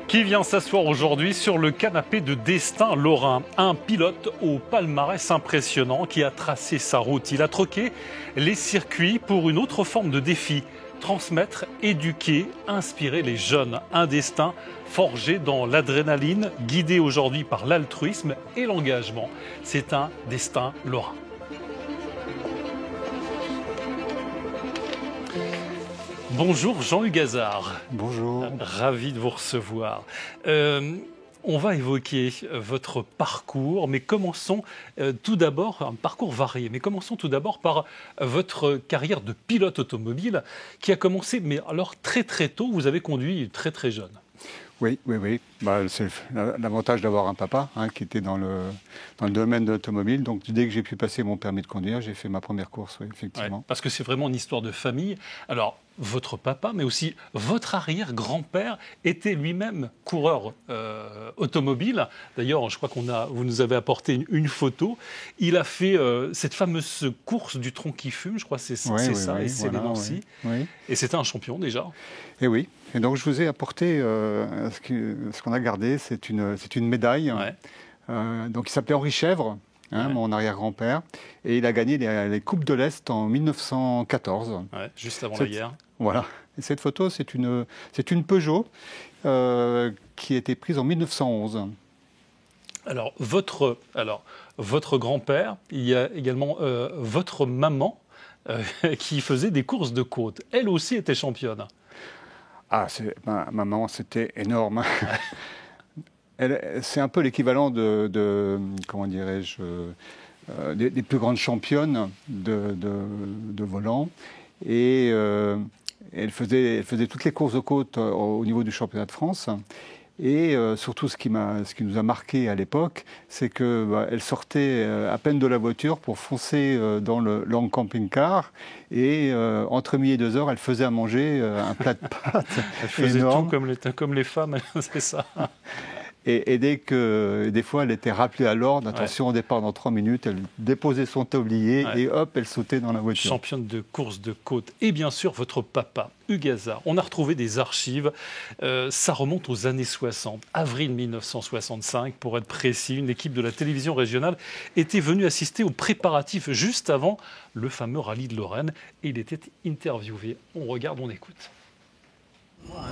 Qui vient s'asseoir aujourd'hui sur le canapé de Destin Lorrain? Un pilote au palmarès impressionnant qui a tracé sa route. Il a troqué les circuits pour une autre forme de défi. Transmettre, éduquer, inspirer les jeunes. Un destin forgé dans l'adrénaline, guidé aujourd'hui par l'altruisme et l'engagement. C'est un Destin Lorrain. Bonjour Jean-Hugues Hazard. Bonjour. Ravi de vous recevoir. On va évoquer votre parcours, mais commençons tout d'abord, un parcours varié, mais commençons tout d'abord par votre carrière de pilote automobile qui a commencé, mais alors très très tôt, vous avez conduit très très jeune. Oui. C'est l'avantage d'avoir un papa qui était dans le domaine de l'automobile. Donc, dès que j'ai pu passer mon permis de conduire, j'ai fait ma première course, oui, effectivement. Ouais, parce que c'est vraiment une histoire de famille. Alors, votre papa, mais aussi votre arrière-grand-père était lui-même coureur automobile. D'ailleurs, je crois vous nous avez apporté une photo. Il a fait cette fameuse course du tronc qui fume, je crois que c'est ça, et c'est les Nancy. Oui. Et c'était un champion déjà. Et oui. Et donc, je vous ai apporté ce qu'on a gardé, c'est une médaille. Ouais. Donc, il s'appelait Henri Chèvre, mon arrière-grand-père, et il a gagné les Coupes de l'Est en 1914. Ouais, juste avant la guerre. Voilà. Et cette photo, c'est une Peugeot qui a été prise en 1911. Alors, votre grand-père, il y a également votre maman qui faisait des courses de côte. Elle aussi était championne. Ah, ma maman, c'était énorme. C'est un peu l'équivalent comment dirais-je, des plus grandes championnes de volant. Et elle faisait toutes les courses de côte au niveau du championnat de France. Et surtout, ce qui nous a marqué à l'époque, c'est qu'elle sortait à peine de la voiture pour foncer dans le long camping-car. Et entre midi et 2 heures, elle faisait à manger un plat de pâtes. Elle faisait énorme. tout comme les femmes, c'est ça. Et des fois, elle était rappelée à l'ordre. Attention, on départ dans 3 minutes. Elle déposait son tablier et hop, elle sautait dans la voiture. Championne de course de côte. Et bien sûr, votre papa, Hugues Hazard. On a retrouvé des archives. Ça remonte aux années 60. Avril 1965, pour être précis. Une équipe de la télévision régionale était venue assister aux préparatifs juste avant le fameux rallye de Lorraine. Et il était interviewé. On regarde, on écoute.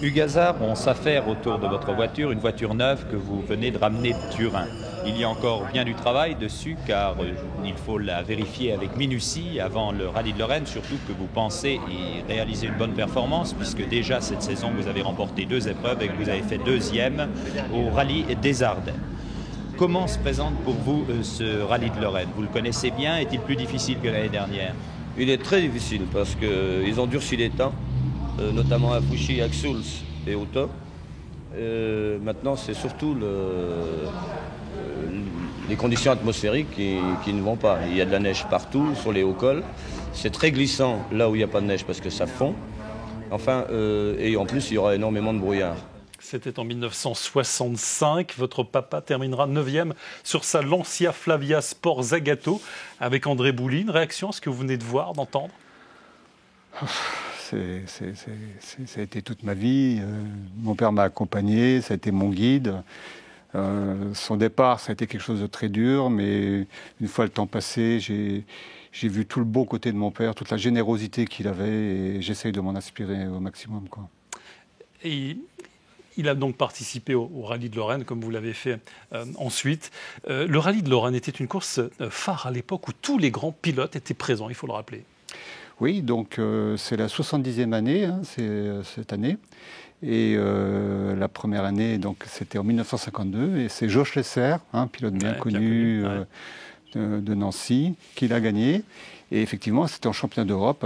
Hugues Hazard, on s'affaire autour de votre voiture, une voiture neuve que vous venez de ramener de Turin. Il y a encore bien du travail dessus car il faut la vérifier avec minutie avant le rallye de Lorraine, surtout que vous pensez y réaliser une bonne performance puisque déjà cette saison vous avez remporté 2 épreuves et que vous avez fait 2e au rallye des Ardennes. Comment se présente pour vous ce rallye de Lorraine? Vous le connaissez bien, est-il plus difficile que l'année dernière? Il est très difficile parce qu'ils ont durci les temps. Notamment à Fouchy, à Xuls et au Top. Maintenant, c'est surtout les conditions atmosphériques qui ne vont pas. Il y a de la neige partout, sur les hauts cols. C'est très glissant là où il n'y a pas de neige parce que ça fond. Enfin, et en plus, il y aura énormément de brouillard. C'était en 1965. Votre papa terminera 9e sur sa Lancia Flavia Sport Zagato avec André Bouline. Réaction à ce que vous venez de voir, d'entendre? Ça a été toute ma vie. Mon père m'a accompagné, ça a été mon guide. Son départ, ça a été quelque chose de très dur, mais une fois le temps passé, j'ai vu tout le beau côté de mon père, toute la générosité qu'il avait, et j'essaye de m'en inspirer au maximum, quoi. Et il a donc participé au rallye de Lorraine, comme vous l'avez fait ensuite. Le rallye de Lorraine était une course phare à l'époque où tous les grands pilotes étaient présents, il faut le rappeler. Oui, donc c'est la 70e année, c'est cette année. Et la première année, donc, c'était en 1952. Et c'est Josh Lesser, pilote bien connu de Nancy, qui l'a gagné. Et effectivement, c'était en championnat d'Europe.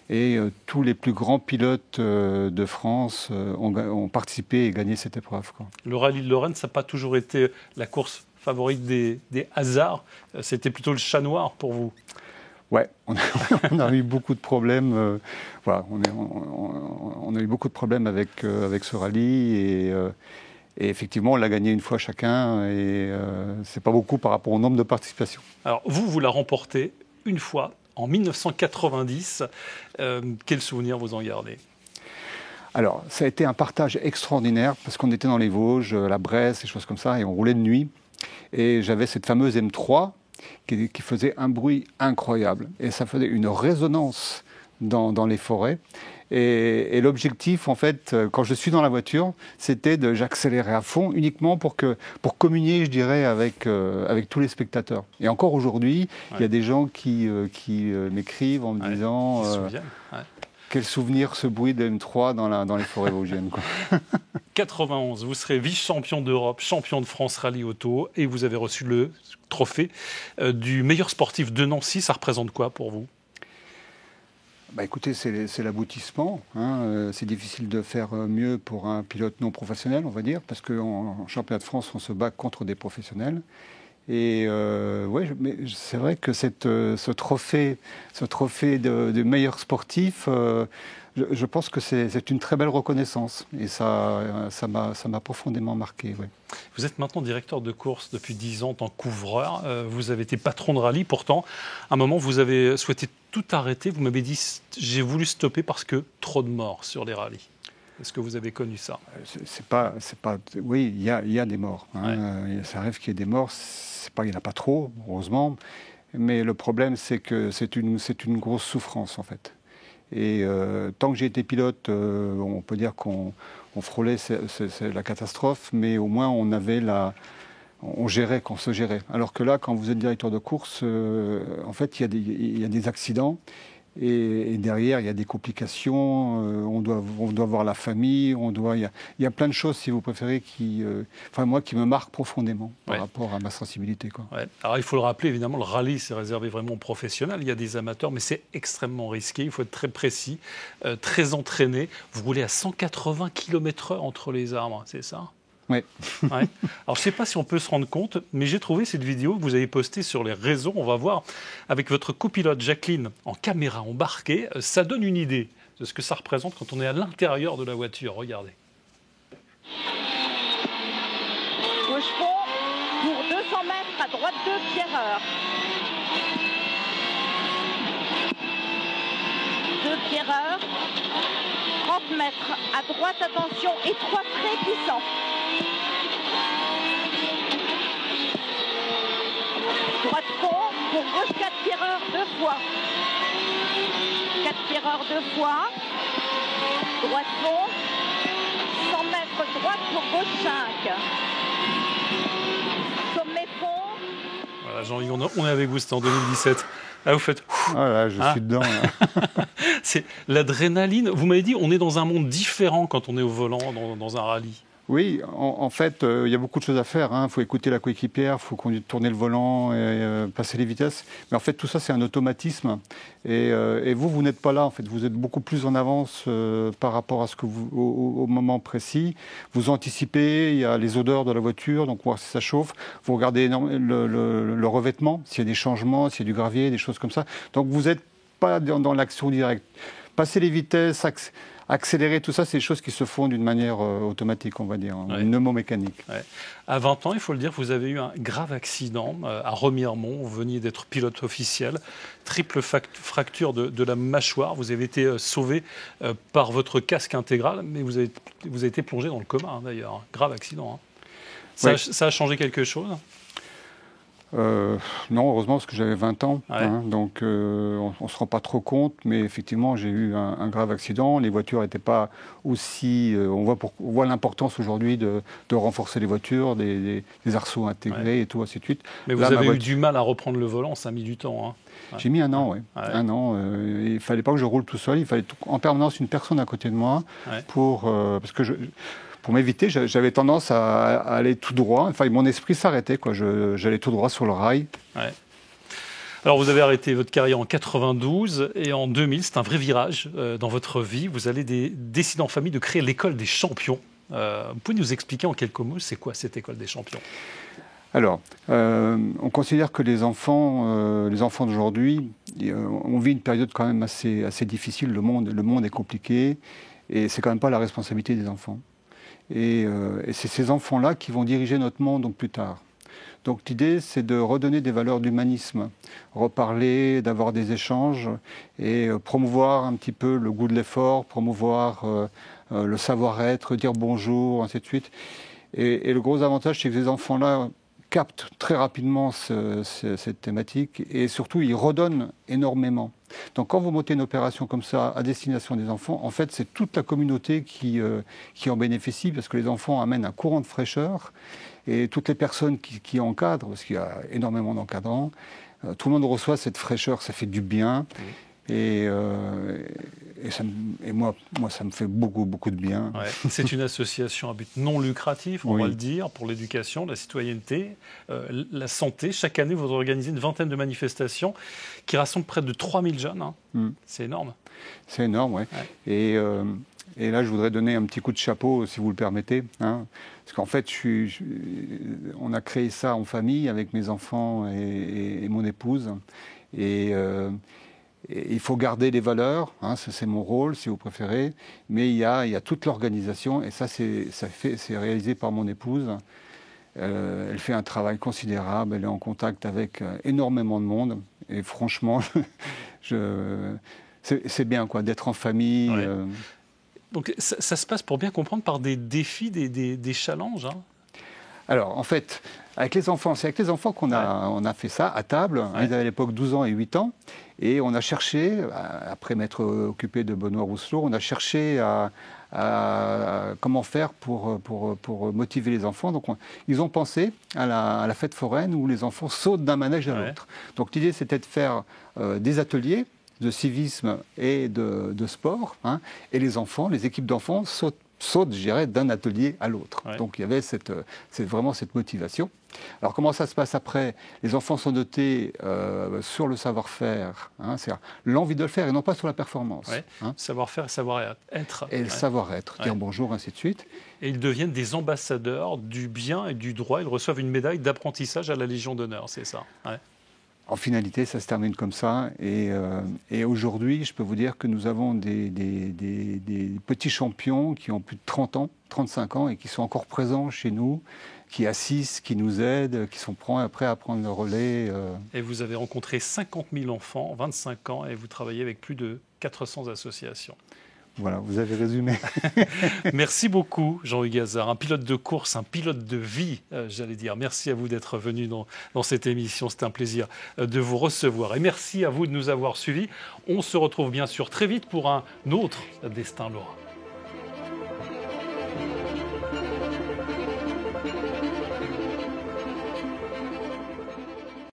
Et tous les plus grands pilotes de France ont participé et gagné cette épreuve, quoi. Le rallye de Lorraine, ça n'a pas toujours été la course favorite des Hazards. C'était plutôt le chat noir pour vous. Ouais, on a eu beaucoup de problèmes. Voilà, on a eu beaucoup de problèmes avec ce rallye et effectivement, on l'a gagné une fois chacun et c'est pas beaucoup par rapport au nombre de participations. Alors vous la remportez une fois en 1990. Quel souvenir vous en gardez? Alors, ça a été un partage extraordinaire parce qu'on était dans les Vosges, la Bresse, des choses comme ça, et on roulait de nuit. Et j'avais cette fameuse M3 qui faisait un bruit incroyable. Et ça faisait une résonance dans les forêts. Et l'objectif, en fait, quand je suis dans la voiture, c'était j'accélérais à fond uniquement pour communier, je dirais, avec tous les spectateurs. Et encore aujourd'hui, il y a des gens qui m'écrivent en me disant quel souvenir ce bruit de M3 dans les forêts vosgiennes, quoi. 91, vous serez vice-champion d'Europe, champion de France Rallye Auto, et vous avez reçu le trophée du meilleur sportif de Nancy. Ça représente quoi pour vous ? Bah écoutez, c'est l'aboutissement. C'est difficile de faire mieux pour un pilote non professionnel, on va dire, parce qu'en championnat de France, on se bat contre des professionnels. Et mais c'est vrai que ce trophée de meilleur sportif, je pense que c'est une très belle reconnaissance. Et ça m'a profondément marqué. Ouais. Vous êtes maintenant directeur de course depuis 10 ans en tant que couvreur. Vous avez été patron de rallye. Pourtant, à un moment, vous avez souhaité tout arrêter. Vous m'avez dit « j'ai voulu stopper parce que trop de morts sur les rallyes ». Est-ce que vous avez connu ça ? Oui, il y a des morts. Ça arrive qu'il y ait des morts. Il n'y en a pas trop, heureusement. Mais le problème, c'est que c'est une grosse souffrance, en fait. Et tant que j'ai été pilote, on peut dire qu'on frôlait la catastrophe, mais au moins on se gérait. Alors que là, quand vous êtes directeur de course, en fait, il y a des accidents. Et derrière, il y a des complications, on doit voir la famille, il y a plein de choses, si vous préférez, qui me marquent profondément par rapport à ma sensibilité, quoi. Ouais. Alors il faut le rappeler, évidemment, le rallye, c'est réservé vraiment aux professionnels. Il y a des amateurs, mais c'est extrêmement risqué. Il faut être très précis, très entraîné. Vous roulez à 180 km/h entre les arbres, c'est ça ? Oui. Ouais. Alors, je ne sais pas si on peut se rendre compte, mais j'ai trouvé cette vidéo que vous avez postée sur les réseaux. On va voir avec votre copilote Jacqueline en caméra embarquée. Ça donne une idée de ce que ça représente quand on est à l'intérieur de la voiture. Regardez. Gauche fond pour 200 mètres à droite de Pierreur. 2 Pierreur. 30 mètres à droite, attention, étroit très puissant. Droite fond pour gauche 4 Pierreur 2 fois. 4 Pierreur 2 fois. Droite fond. 100 mètres droite pour gauche 5. Sommet fond. Voilà, Jean-Yves, on est avec vous, c'était en 2017. Ah, vous faites... Voilà, je suis dedans. C'est l'adrénaline. Vous m'avez dit, on est dans un monde différent quand on est au volant dans un rallye. Oui, en fait, il y a beaucoup de choses à faire. Il faut écouter la coéquipière, il faut tourner le volant et passer les vitesses. Mais en fait, tout ça, c'est un automatisme. Et vous n'êtes pas là. En fait, vous êtes beaucoup plus en avance par rapport à ce que au moment précis. Vous anticipez. Il y a les odeurs de la voiture, donc voir si ça chauffe. Vous regardez le revêtement, s'il y a des changements, s'il y a du gravier, des choses comme ça. Donc vous n'êtes pas dans l'action directe. Passer les vitesses, accélérer, tout ça, c'est des choses qui se font d'une manière automatique, on va dire, mnémomécanique. Ouais. À 20 ans, il faut le dire, vous avez eu un grave accident à Remiremont. Vous veniez d'être pilote officiel. Triple fracture de la mâchoire. Vous avez été sauvé par votre casque intégral, mais vous avez été plongé dans le coma, d'ailleurs. Grave accident. Ça a changé quelque chose ? Non, heureusement, parce que j'avais 20 ans, donc on ne se rend pas trop compte, mais effectivement, j'ai eu un grave accident. Les voitures n'étaient pas aussi... on voit l'importance aujourd'hui de renforcer les voitures, des arceaux intégrés et tout, ainsi de suite. Mais vous avez eu du mal à reprendre le volant, ça a mis du temps. J'ai mis 1 an, un an. Il ne fallait pas que je roule tout seul, il fallait en permanence une personne à côté de moi parce que pour m'éviter, j'avais tendance à aller tout droit. Enfin, mon esprit s'arrêtait, quoi. J'allais tout droit sur le rail. Ouais. Alors, vous avez arrêté votre carrière en 92 et en 2000, c'est un vrai virage dans votre vie. Vous allez décider en famille de créer l'école des champions. Vous pouvez nous expliquer en quelques mots, c'est quoi cette école des champions ? Alors, on considère que les enfants d'aujourd'hui, on vit une période quand même assez difficile. Le monde est compliqué et c'est quand même pas la responsabilité des enfants. Et c'est ces enfants-là qui vont diriger notre monde donc plus tard. Donc l'idée, c'est de redonner des valeurs d'humanisme, reparler, d'avoir des échanges et promouvoir un petit peu le goût de l'effort, promouvoir le savoir-être, dire bonjour, ainsi de suite. Et le gros avantage, c'est que ces enfants-là captent très rapidement cette thématique et surtout, ils redonnent énormément. Donc quand vous montez une opération comme ça à destination des enfants, en fait, c'est toute la communauté qui en bénéficie parce que les enfants amènent un courant de fraîcheur et toutes les personnes qui encadrent, parce qu'il y a énormément d'encadrants, tout le monde reçoit cette fraîcheur, ça fait du bien. Et moi, ça me fait beaucoup de bien. Ouais. C'est une association à but non lucratif, on va le dire, pour l'éducation, la citoyenneté, la santé. Chaque année, vous organisez une vingtaine de manifestations qui rassemblent près de 3000 jeunes. Hein. C'est énorme. C'est énorme, oui. Ouais. Et là, je voudrais donner un petit coup de chapeau, si vous le permettez. Hein, parce qu'en fait, on a créé ça en famille avec mes enfants et mon épouse. Et il faut garder les valeurs, hein, c'est mon rôle, si vous préférez. Mais il y a toute l'organisation, et ça, c'est réalisé par mon épouse. Elle fait un travail considérable, elle est en contact avec énormément de monde. Et franchement, c'est bien quoi, d'être en famille. Ouais. Donc ça se passe, pour bien comprendre, par des défis, des challenges. Hein. Alors en fait, c'est avec les enfants qu'on a fait ça à table. Ouais. Ils avaient à l'époque 12 ans et 8 ans. Et on a cherché, après m'être occupé de Benoît Rousselot, on a cherché à comment faire pour motiver les enfants. Donc ils ont pensé à la fête foraine où les enfants sautent d'un manège à l'autre. Donc l'idée c'était de faire des ateliers de civisme et de sport, hein, et les enfants, les équipes d'enfants sautent, je dirais, d'un atelier à l'autre. Ouais. Donc il y avait vraiment cette motivation. Alors comment ça se passe après? Les enfants sont dotés sur le savoir-faire, hein, c'est-à-dire l'envie de le faire et non pas sur la performance. Ouais. Hein. Savoir-faire et savoir-être. Et le savoir-être, dire bonjour, ainsi de suite. Et ils deviennent des ambassadeurs du bien et du droit. Ils reçoivent une médaille d'apprentissage à la Légion d'honneur, c'est ça. Ouais. En finalité, ça se termine comme ça. Et aujourd'hui, je peux vous dire que nous avons des petits champions qui ont plus de 30 ans, 35 ans, et qui sont encore présents chez nous, qui assistent, qui nous aident, qui sont prêts à prendre le relais. Et vous avez rencontré 50 000 enfants, 25 ans, et vous travaillez avec plus de 400 associations. Voilà, vous avez résumé. Merci beaucoup, Jean-Hugues Gazard, un pilote de course, un pilote de vie, j'allais dire. Merci à vous d'être venu dans cette émission. C'était un plaisir de vous recevoir. Et merci à vous de nous avoir suivis. On se retrouve bien sûr très vite pour un autre Destin Lorrain.